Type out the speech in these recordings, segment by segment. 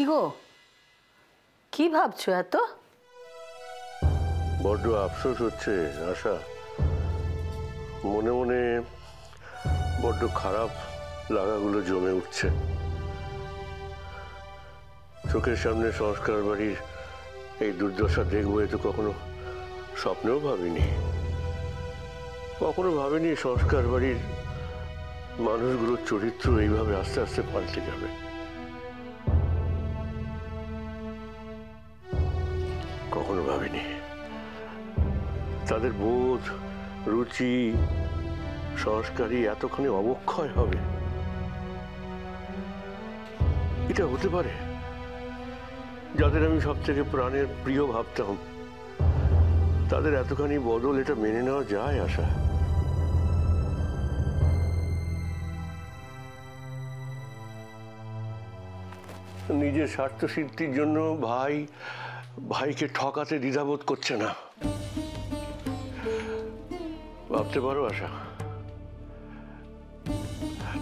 গো, কি ভাবছো এত? বড্ড আফসোস হচ্ছে আশা, মনে মনে বড্ড খারাপ লাগাগুলো জমে উঠছে। চোখের সামনে সংস্কার বাড়ির এই দুর্দশা দেখবো এ তো কখনো স্বপ্নেও ভাবিনি। কখনো ভাবিনি সংস্কার বাড়ির মানুষগুলোর চরিত্র এইভাবে আস্তে আস্তে পাল্টে যাবে। কখনো ভাবিনি তাদের বোধ, রুচি, সংস্কারই এতখানি অবক্ষয় হবে। এটা হতে পারে? যাদের আমি সব থেকে প্রাণের প্রিয় ভাবতাম তাদের এতখানি বদল, এটা মেনে নেওয়া যায় আশা? নিজের স্বার্থ সিদ্ধির জন্য ভাইকে ঠকাতে দ্বিধাবোধ করছে না। ভাবতে পারো আশা,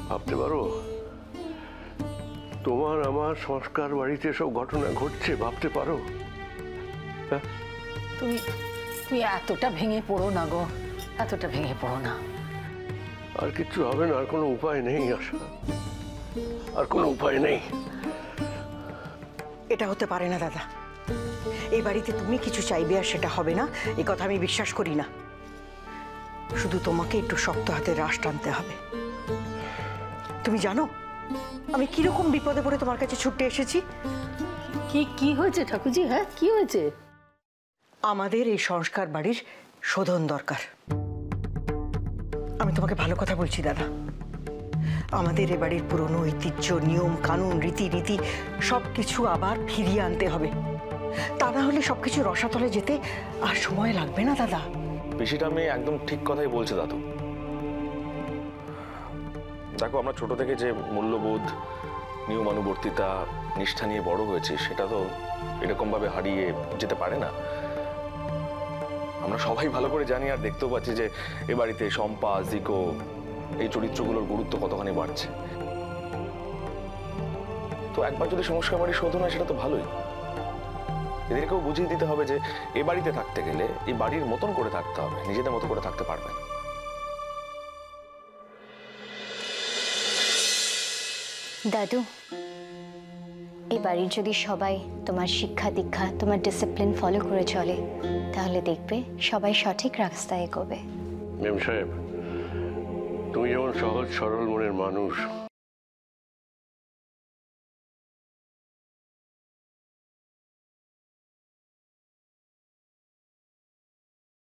ভাবতে পারো তোমার আমার সংস্কার বাড়িতে সব ঘটনা ঘটছে? ভাবতে পারো? তুমি তুমি এতটা ভেঙে পড়ো না গো, এতটা ভেঙে পড়ো না। আর কিচ্ছু হবে না, আর কোনো উপায় নেই আশা, আর কোনো উপায় নেই। এটা হতে পারে না দাদা, এই বাড়িতে তুমি কিছু চাইবে আর সেটা হবে না, এই কথা আমি বিশ্বাস করি না। শুধু তোমাকে একটু শক্ত হাতে রাশ টানতে হবে। তুমি জানো আমি কিরকম বিপদে পড়ে তোমার কাছে ছুটে এসেছি? কি হয়েছে ঠাকুরজি? হ্যাঁ, কি হয়েছে? আমাদের এই সংস্কার বাড়ির শোধন দরকার। আমি তোমাকে ভালো কথা বলছি দাদা, আমাদের এ বাড়ির পুরনো ঐতিহ্য, নিয়ম কানুন, রীতি সবকিছু আবার ফিরিয়ে আনতে হবে। তা না হলে সবকিছু রসাতলে যেতে আর সময় লাগবে না দাদা। পিসিটা আমি একদম ঠিক কথাই বলছে দাদু। দেখো, আমরা ছোট থেকে যে মূল্যবোধ, নিয়মানুবর্তিতা, নিষ্ঠা নিয়ে বড় হয়েছে সেটা তো এরকম ভাবে হারিয়ে যেতে পারে না। আমরা সবাই ভালো করে জানি আর দেখতেও পাচ্ছি যে এ বাড়িতে শম্পা, জিকো, এই চরিত্রগুলোর গুরুত্ব কতখানি বাড়ছে। তো একবার যদি সংস্কার বাড়ি শোধন হয় সেটা তো ভালোই। এদেরকেও বুঝিয়ে দিতে হবে যে এ বাড়িতে থাকতে গেলে এই বাড়ির মতন করে থাকতে হবে, নিজেদের মতো করে থাকতে পারবে না। দাদু, এই বাড়ির যদি সবাই তোমার শিক্ষা দীক্ষা, তোমার ডিসিপ্লিন ফলো করে চলে তাহলে দেখবে সবাই সঠিক রাস্তায় এগোবে। মেম সাহেব, তুমি যেমন সহজ সরল মনের মানুষ,